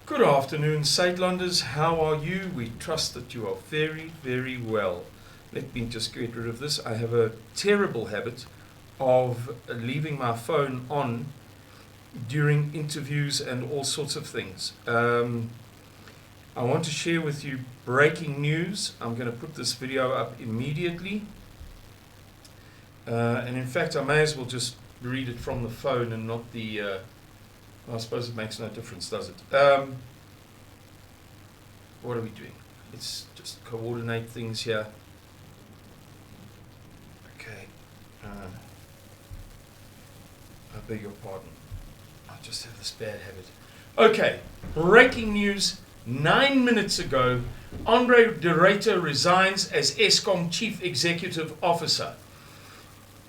Good afternoon, Saidlanders. How are you? We trust that you are very, very well. Let me just get rid of this. I have a terrible habit of leaving my phone on during interviews and all sorts of things. I want to share with you breaking news. I'm going to put this video up immediately. And in fact, I may as well just read it from the phone and not the... I suppose it makes no difference, does it? What are we doing? Let's just coordinate things here. Okay. I beg your pardon. I just have this bad habit. Okay. Breaking news. 9 minutes ago, Ruyter resigns as Eskom Chief Executive Officer.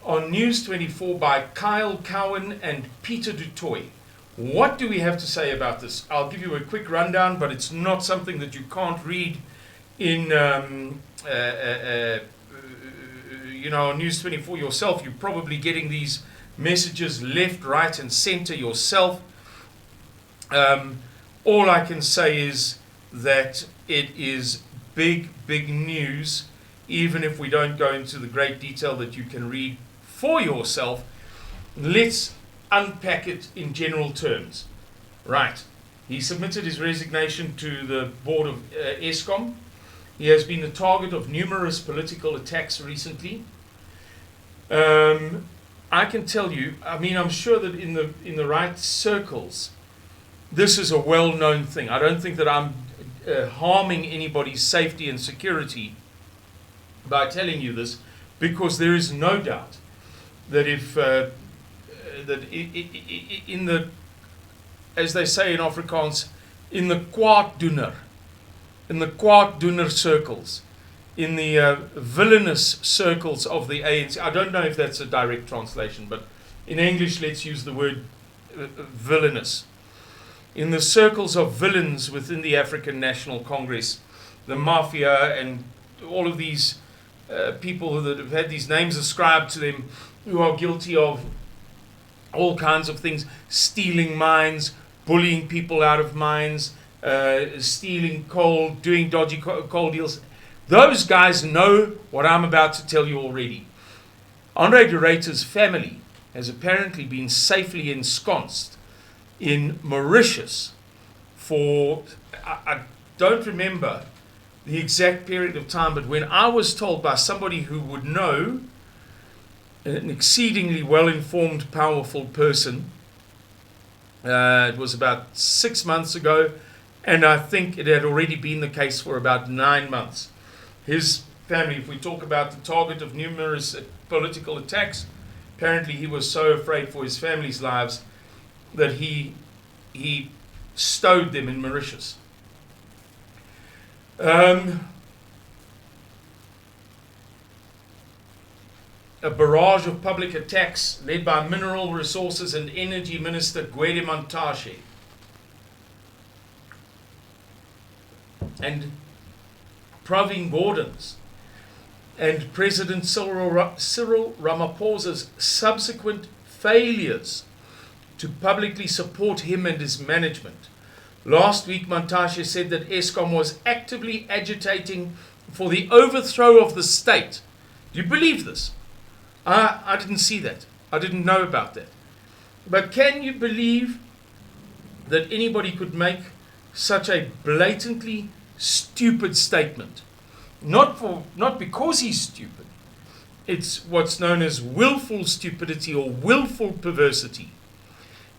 On News 24 by Kyle Cowan and Peter du Toit. What do we have to say about this? I'll give you a quick rundown, but it's not something that you can't read in, on News 24 yourself. You're probably getting these messages left, right, and center yourself. All I can say is that it is big, big news, even if we don't go into the great detail that you can read for yourself. Let's unpack it in general terms. Right. He submitted his resignation to the board of Eskom. He has been the target of numerous political attacks recently. I can tell you, I'm sure that in the right circles, this is a well-known thing. I don't think that I'm harming anybody's safety and security by telling you this, because there is no doubt that if in the, as they say in Afrikaans, in the kwaaddoener circles, in the villainous circles of the ANC, I don't know if that's a direct translation, but in English let's use the word villainous. In the circles of villains within the African National Congress, the mafia and all of these people that have had these names ascribed to them, who are guilty of all kinds of things, stealing mines, bullying people out of mines, stealing coal, doing dodgy coal deals. Those guys know what I'm about to tell you already. Andre de Ruyter's family has apparently been safely ensconced in Mauritius for, I don't remember the exact period of time, but when I was told by somebody who would know, an exceedingly well-informed, powerful person, it was about 6 months ago, and I think it had already been the case for about 9 months. His family, if we talk about the target of numerous political attacks, apparently he was so afraid for his family's lives that he stowed them in Mauritius. A barrage of public attacks led by Mineral Resources and Energy Minister Gwede Mantashe and Pravin Gordhan's and President Cyril Ramaphosa's subsequent failures to publicly support him and his management. Last week, Mantashe said that Eskom was actively agitating for the overthrow of the state. Do you believe this? I didn't see that. I didn't know about that. But can you believe that anybody could make such a blatantly stupid statement? Not because he's stupid. It's what's known as willful stupidity or willful perversity.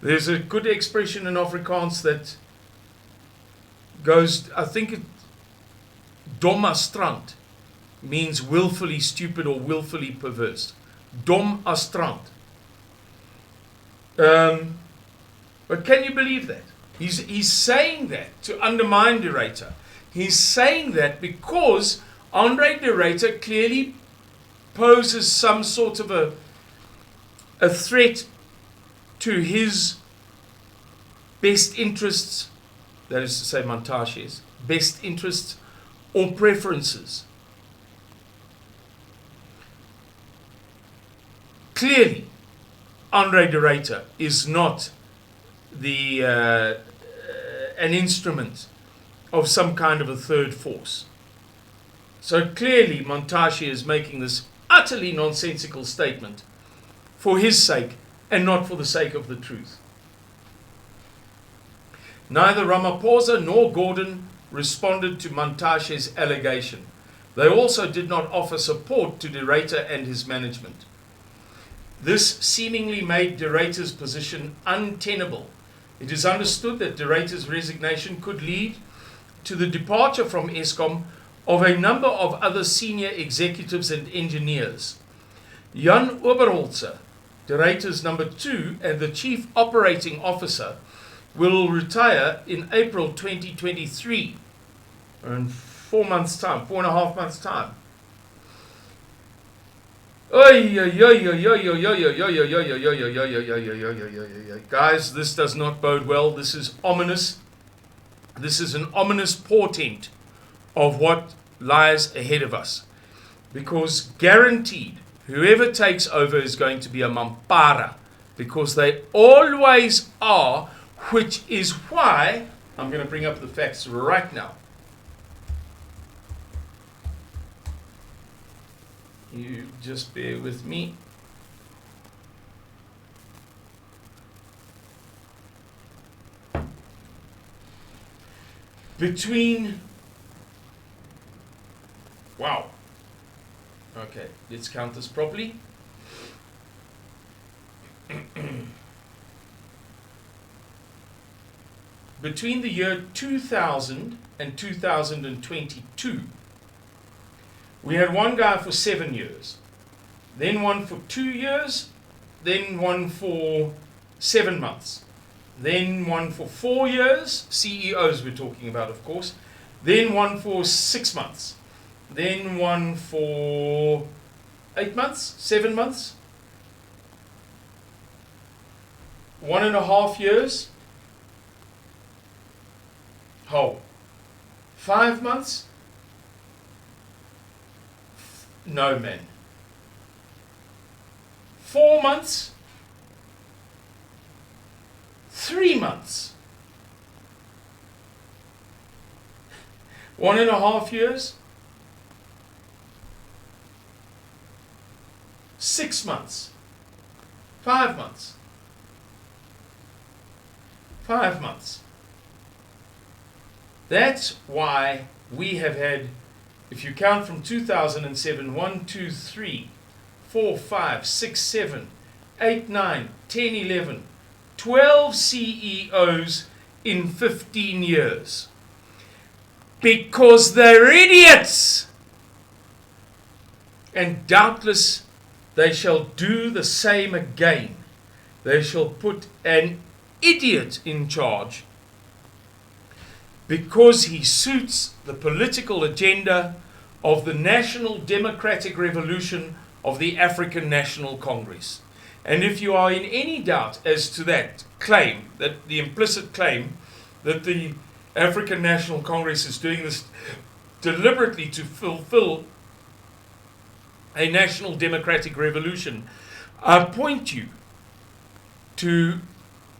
There's a good expression in Afrikaans that goes, I think it, dom as strand, means willfully stupid or willfully perverse. Dom as strand. But can you believe that? He's saying that to undermine de Ruyter. He's saying that because Andre de Ruyter clearly poses some sort of a threat to his best interests, that is to say Mantashe's best interests or preferences. Clearly, Andre de Ruyter is not the an instrument of some kind of a third force. So clearly Montashe is making this utterly nonsensical statement for his sake and not for the sake of the truth. Neither Ramaphosa nor Gordon responded to Montashe's allegation. They also did not offer support to De Ruyter and his management. This seemingly made De Ruyter's position untenable. It is understood that De Ruyter's resignation could lead to the departure from Eskom of a number of other senior executives and engineers. Jan Oberholzer, De Ruyter's number 2 and the chief operating officer, will retire in April 2023, in 4.5 months' time. Guys, this does not bode well. This is ominous. This is an ominous portent of what lies ahead of us. Because guaranteed, whoever takes over is going to be a mampara. Because they always are, which is why I'm going to bring up the facts right now. You just bear with me. Okay, let's count this properly. Between the year 2000 and 2022, we had one guy for 7 years, then one for 2 years, then one for 7 months, then one for 4 years, CEOs we're talking about, of course, then one for 6 months, then one for 8 months, 7 months, 1.5 years, 5 months. No, man. 4 months. 3 months. 1.5 years. 6 months. 5 months. 5 months. That's why we have had, if you count from 2007, 1, 2, 3, 4, 5, 6, 7, 8, 9, 10, 11, 12 CEOs in 15 years. Because they're idiots! And doubtless they shall do the same again. They shall put an idiot in charge because he suits the political agenda of the National Democratic Revolution of the African National Congress. And if you are in any doubt as to that claim, that the implicit claim that the African National Congress is doing this deliberately to fulfill a national democratic revolution, I point you to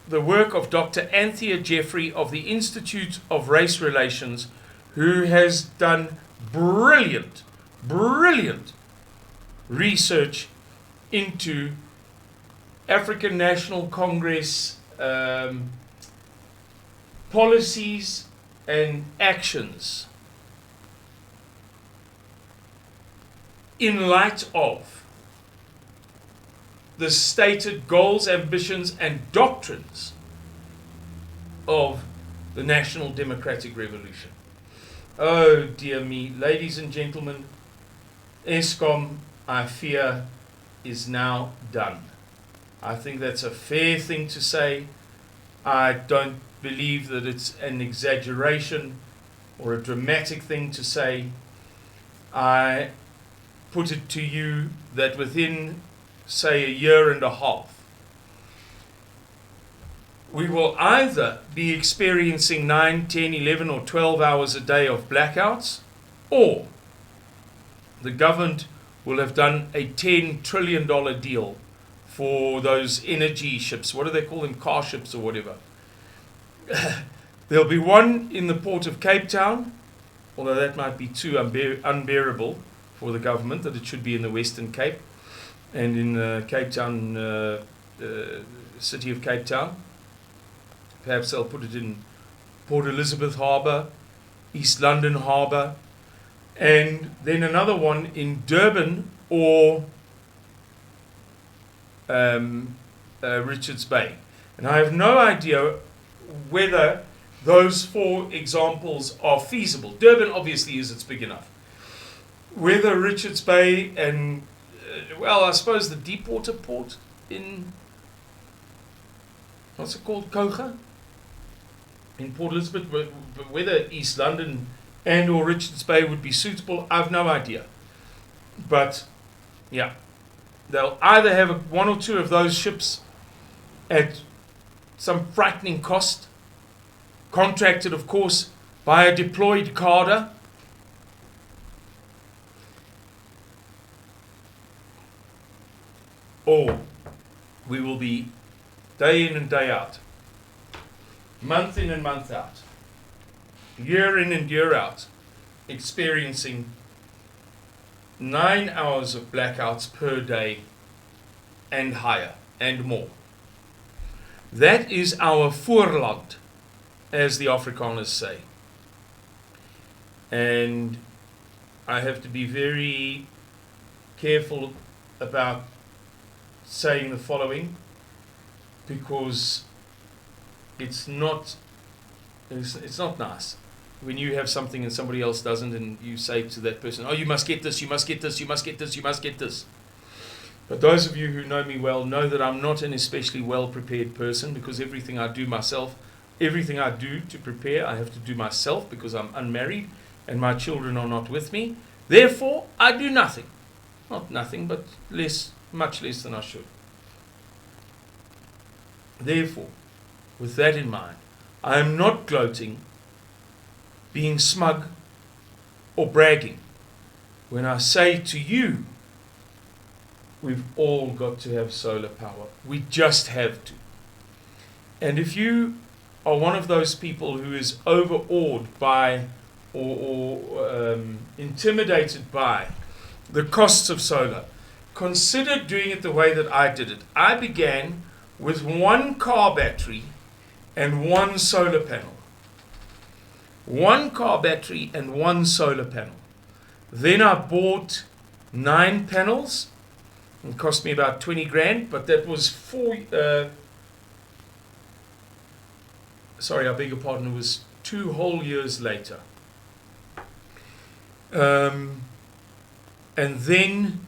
the work of Dr. Anthea Jeffrey of the Institute of Race Relations, who has done brilliant research into African National Congress policies and actions in light of the stated goals, ambitions, and doctrines of the National Democratic Revolution. Oh dear me, ladies and gentlemen, Eskom, I fear, is now done. I think that's a fair thing to say. I don't believe that it's an exaggeration or a dramatic thing to say. I put it to you that within, say, a year and a half, we will either be experiencing 9, 10, 11 or 12 hours a day of blackouts, or the government will have done a $10 trillion deal for those energy ships. What do they call them? Car ships or whatever. There'll be one in the port of Cape Town, although that might be too unbearable for the government, that it should be in the Western Cape and in Cape Town, city of Cape Town. Perhaps they'll put it in Port Elizabeth Harbour, East London Harbour, and then another one in Durban or Richards Bay. And I have no idea whether those 4 examples are feasible. Durban obviously is, it's big enough. Whether Richards Bay and, well, I suppose the Deepwater Port in, what's it called, Koga? In Port Elizabeth, but whether East London and or Richards Bay would be suitable, I've no idea. But, yeah, they'll either have 1 or 2 of those ships at some frightening cost, contracted, of course, by a deployed cadre, or we will be day in and day out, month in and month out, year in and year out, experiencing 9 hours of blackouts per day and higher and more. That is our voorland, as the Afrikaners say. And I have to be very careful about saying the following, because it's not nice when you have something and somebody else doesn't, and you say to that person, oh, you must get this, you must get this, you must get this, you must get this. But those of you who know me well know that I'm not an especially well-prepared person, because everything I do myself, everything I do to prepare, I have to do myself because I'm unmarried and my children are not with me. Therefore, I do nothing. Not nothing, but less, much less than I should. Therefore, with that in mind, I am not gloating, being smug, or bragging when I say to you, we've all got to have solar power. We just have to. And if you are one of those people who is overawed by or intimidated by the costs of solar, consider doing it the way that I did it. I began with 1 car battery and 1 solar panel. 1 car battery and 1 solar panel. Then I bought 9 panels. It cost me about 20 grand, but that was 4, sorry, I beg your pardon, it was 2 whole years later. And then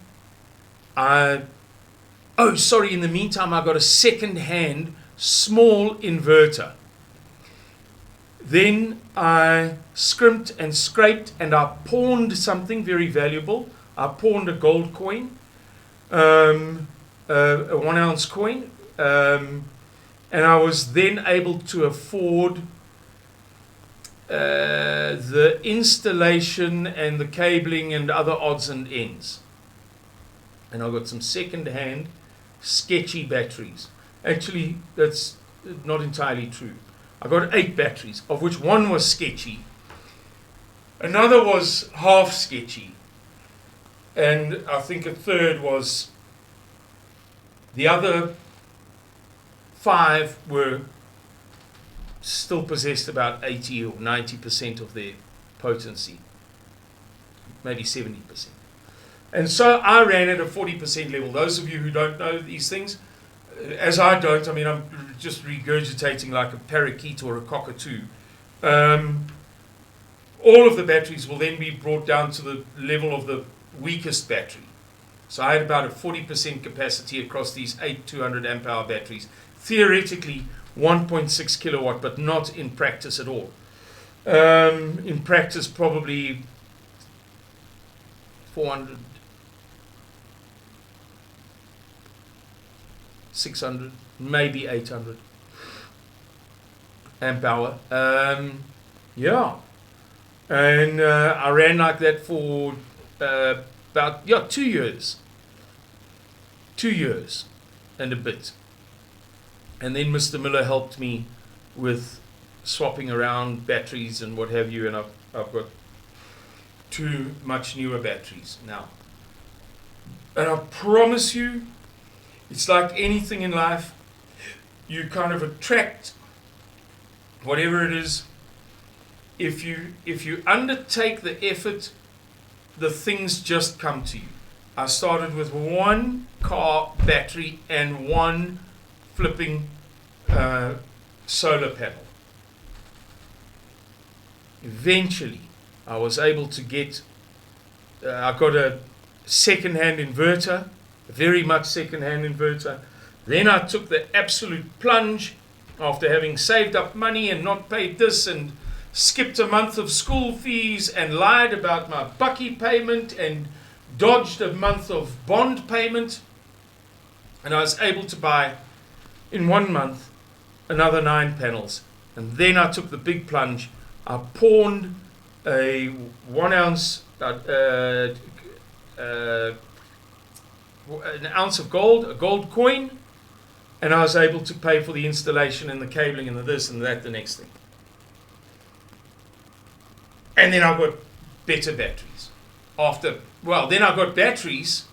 in the meantime, I got a second-hand small inverter. Then I scrimped and scraped and I pawned something very valuable. I pawned a gold coin, a 1 ounce coin, and I was then able to afford the installation and the cabling and other odds and ends. And I got some second-hand sketchy batteries. Actually, that's not entirely true. I got 8 batteries, of which 1 was sketchy, another was half sketchy, and I think a third was, the other 5 were still possessed about 80 or 90% of their potency, maybe 70%. And so I ran at a 40% level. Those of you who don't know these things, as I don't, I mean, I'm just regurgitating like a parakeet or a cockatoo. All of the batteries will then be brought down to the level of the weakest battery. So I had about a 40% capacity across these 8 200 amp hour batteries. Theoretically, 1.6 kilowatt, but not in practice at all. In practice, probably 400, 600, maybe 800 amp hour. Yeah. And I ran like that for about 2 years. 2 years and a bit. And then Mr. Miller helped me with swapping around batteries and what have you, and I've got 2 much newer batteries now. And I promise you, it's like anything in life, you kind of attract whatever it is. If you undertake the effort, the things just come to you. I started with 1 car battery and 1 flipping solar panel. Eventually, I was able to get, I got a second-hand inverter, a very much second-hand inverter. Then I took the absolute plunge after having saved up money and not paid this and skipped a month of school fees and lied about my bucky payment and dodged a month of bond payment. And I was able to buy, in 1 month, another 9 panels. And then I took the big plunge. I pawned a 1 ounce, an ounce of gold, a gold coin, and I was able to pay for the installation and the cabling and the this and that, the next thing. And then I got better batteries. Then I got batteries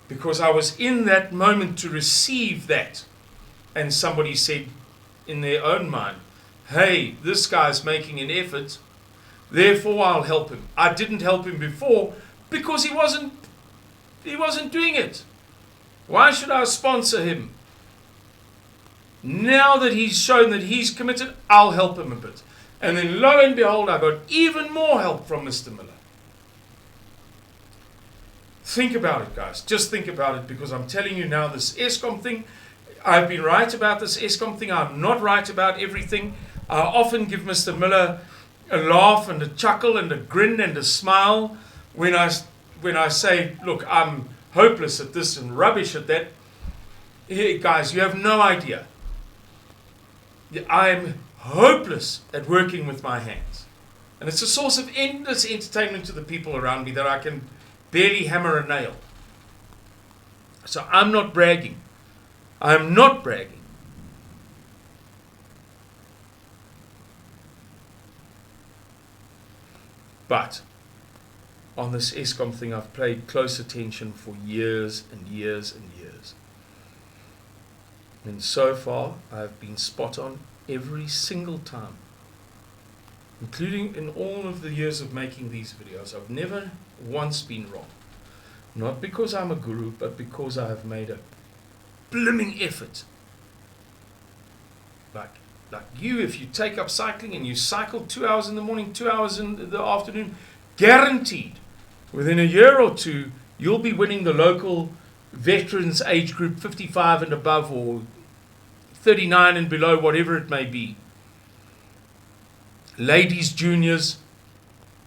because I was in that moment to receive that. And somebody said in their own mind, hey, this guy's making an effort, therefore I'll help him. I didn't help him before because he wasn't doing it. Why should I sponsor him? Now that he's shown that he's committed, I'll help him a bit. And then lo and behold, I got even more help from Mr. Miller. Think about it, guys. Just think about it, because I'm telling you now, this Eskom thing, I've been right about this Eskom thing. I'm not right about everything. I often give Mr. Miller a laugh and a chuckle and a grin and a smile when I say, look, I'm hopeless at this and rubbish at that. Hey, guys, you have no idea. I'm hopeless at working with my hands. And it's a source of endless entertainment to the people around me that I can barely hammer a nail. So I'm not bragging. I'm not bragging. But on this Eskom thing, I've paid close attention for years and years and years. And so far, I've been spot on every single time, including in all of the years of making these videos. I've never once been wrong. Not because I'm a guru, but because I have made a blooming effort. Like you, if you take up cycling and you cycle 2 hours in the morning, 2 hours in the afternoon, guaranteed, within a year or two, you'll be winning the local veterans age group, 55 and above, or 39 and below, whatever it may be. Ladies, juniors,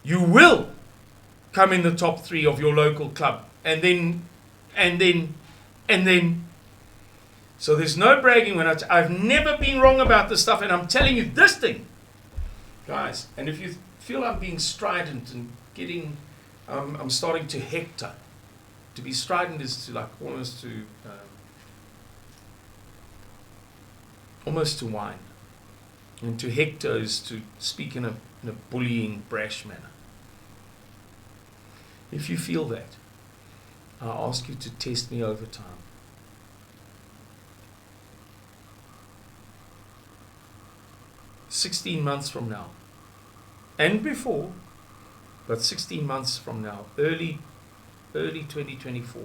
you will come in the top 3 of your local club. And then. So there's no bragging when I've never been wrong about this stuff, and I'm telling you this thing, guys. And if you feel I'm being strident and getting, I'm starting to hector. To be strident is to like almost to whine, and to hector is to speak in a bullying, brash manner. If you feel that, I ask you to test me over time. 16 months from now, and before, but 16 months from now, early 2024,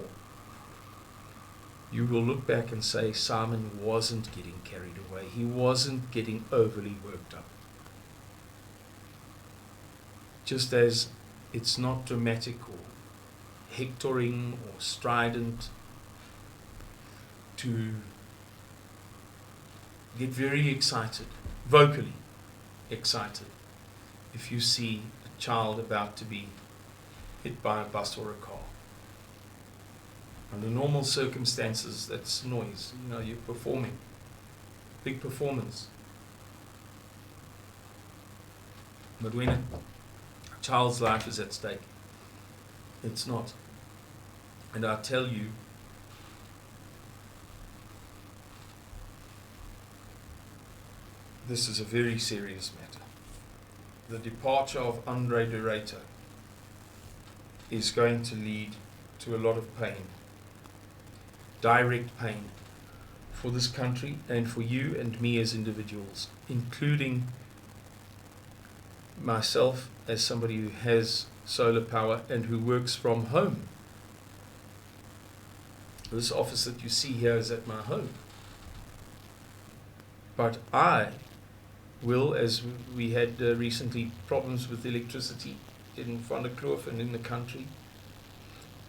you will look back and say, Simon wasn't getting carried away. He wasn't getting overly worked up. Just as it's not dramatic or hectoring or strident to get very excited, vocally excited, if you see a child about to be hit by a bus or a car. Under normal circumstances, that's noise. You know, you're performing. Big performance. But when a child's life is at stake, it's not. And I tell you, this is a very serious matter. The departure of Andre de Ruyter is going to lead to a lot of pain, direct pain, for this country and for you and me as individuals, including myself as somebody who has solar power and who works from home. This office that you see here is at my home. But I will, as we had recently problems with electricity in Van der Kloof and in the country,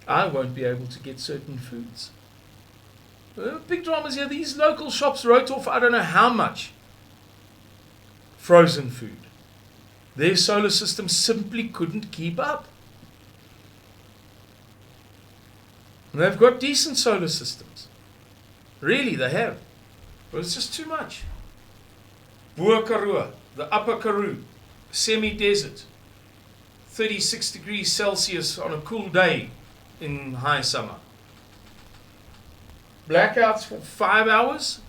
I won't be able to get certain foods. Big dramas here. These local shops wrote off I don't know how much frozen food. Their solar system simply couldn't keep up. And they've got decent solar systems. Really, they have. But it's just too much. Boer Karoo, the Upper Karoo, semi-desert, 36 degrees Celsius on a cool day in high summer. Blackouts for 5 hours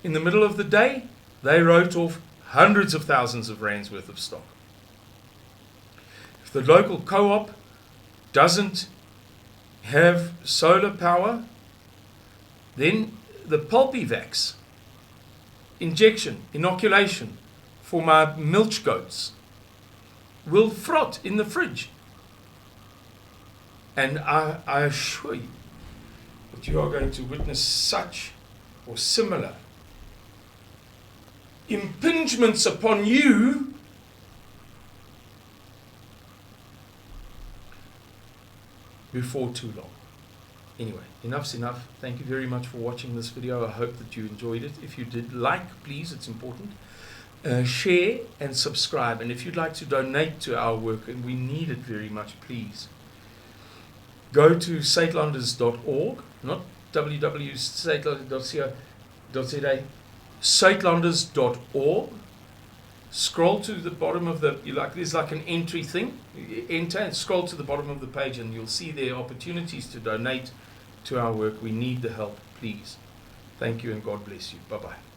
in the middle of the day, they wrote off hundreds of thousands of rands worth of stock. If the local co-op doesn't have solar power, then the pulpivax injection, inoculation for my milch goats will frot in the fridge. And I assure you that you are going to witness such or similar impingements upon you before too long. Anyway, enough's enough. Thank you very much for watching this video. I hope that you enjoyed it. If you did, like, please, it's important. Share and subscribe. And if you'd like to donate to our work, and we need it very much, please, go to Suidlanders.org, not www.suidlanders.co.za, Suidlanders.org. Scroll to the bottom of there's like an entry thing. Enter and scroll to the bottom of the page, and you'll see there are opportunities to donate to our work. We need the help, please. Thank you, and God bless you. Bye-bye.